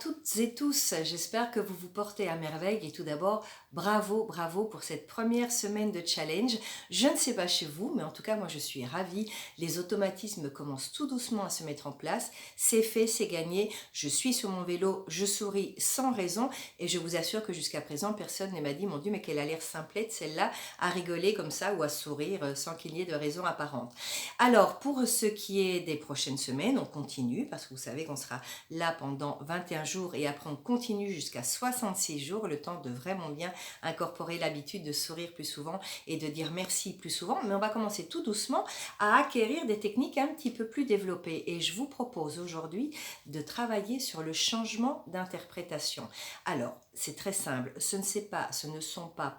toutes et tous, j'espère que vous vous portez à merveille et tout d'abord, bravo pour cette première semaine de challenge. Je ne sais pas chez vous, mais en tout cas moi je suis ravie, les automatismes commencent tout doucement à se mettre en place, c'est fait, c'est gagné, je suis sur mon vélo, je souris sans raison et je vous assure que jusqu'à présent personne ne m'a dit mon Dieu mais qu'elle a l'air simplette celle-là à rigoler comme ça ou à sourire sans qu'il y ait de raison apparente. Alors pour ce qui est des prochaines semaines, on continue parce que vous savez qu'on sera là pendant 21 jours et après on continue jusqu'à 66 jours, le temps de vraiment bien incorporer l'habitude de sourire plus souvent et de dire merci plus souvent, mais on va commencer tout doucement à acquérir des techniques un petit peu plus développées et je vous propose aujourd'hui de travailler sur le changement d'interprétation. Alors, c'est très simple, ce ne sont pas,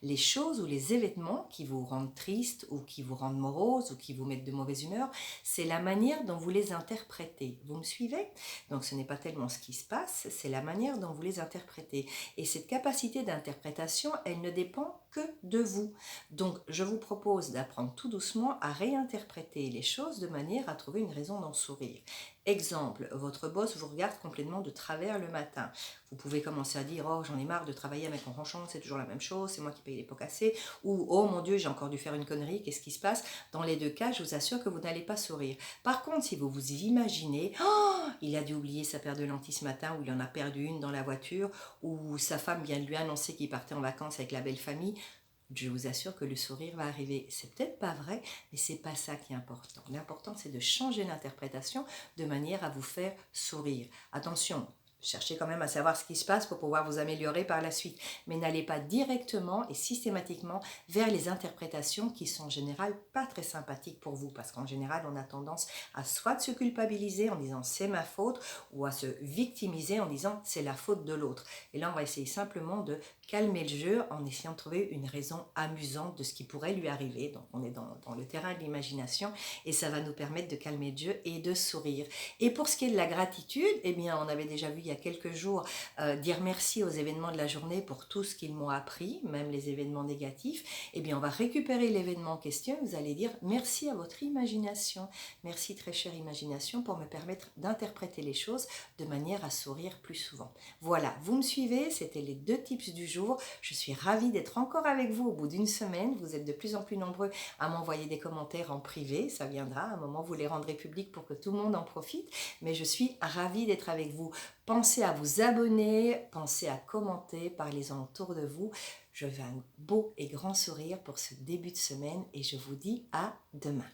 les choses ou les événements qui vous rendent triste ou qui vous rendent morose ou qui vous mettent de mauvaise humeur, c'est la manière dont vous les interprétez. Vous me suivez? Donc ce n'est pas tellement ce qui se passe, c'est la manière dont vous les interprétez. Et cette capacité d'interprétation, elle ne dépend que de vous. Donc je vous propose d'apprendre tout doucement à réinterpréter les choses de manière à trouver une raison d'en sourire. Exemple, votre boss vous regarde complètement de travers le matin. Vous pouvez commencer à dire « Oh, j'en ai marre de travailler avec mon ronchon, c'est toujours la même chose, c'est moi qui paye les pots cassés. » Ou « Oh mon Dieu, j'ai encore dû faire une connerie, qu'est-ce qui se passe ?» Dans les deux cas, je vous assure que vous n'allez pas sourire. Par contre, si vous vous imaginez « Oh, il a dû oublier sa paire de lentilles ce matin, ou il en a perdu une dans la voiture, ou sa femme vient de lui annoncer qu'il partait en vacances avec la belle famille », je vous assure que le sourire va arriver. C'est peut-être pas vrai, mais c'est pas ça qui est important. L'important, c'est de changer l'interprétation de manière à vous faire sourire. Attention, cherchez quand même à savoir ce qui se passe pour pouvoir vous améliorer par la suite. Mais n'allez pas directement et systématiquement vers les interprétations qui sont en général pas très sympathiques pour vous. Parce qu'en général, on a tendance à soit se culpabiliser en disant c'est ma faute, ou à se victimiser en disant c'est la faute de l'autre. Et là, on va essayer simplement de calmer le jeu en essayant de trouver une raison amusante de ce qui pourrait lui arriver. Donc on est dans le terrain de l'imagination et ça va nous permettre de calmer le jeu et de sourire. Et pour ce qui est de la gratitude, eh bien on avait déjà vu il y a quelques jours dire merci aux événements de la journée pour tout ce qu'ils m'ont appris, même les événements négatifs. Eh bien on va récupérer l'événement en question, vous allez dire merci à votre imagination. Merci très chère imagination pour me permettre d'interpréter les choses de manière à sourire plus souvent. Voilà, vous me suivez, c'était les 2 tips du jour. Je suis ravie d'être encore avec vous au bout d'une semaine. Vous êtes de plus en plus nombreux à m'envoyer des commentaires en privé. Ça viendra, à un moment vous les rendrez publics pour que tout le monde en profite. Mais je suis ravie d'être avec vous. Pensez à vous abonner, pensez à commenter, parlez-en autour de vous. Je veux un beau et grand sourire pour ce début de semaine et je vous dis à demain.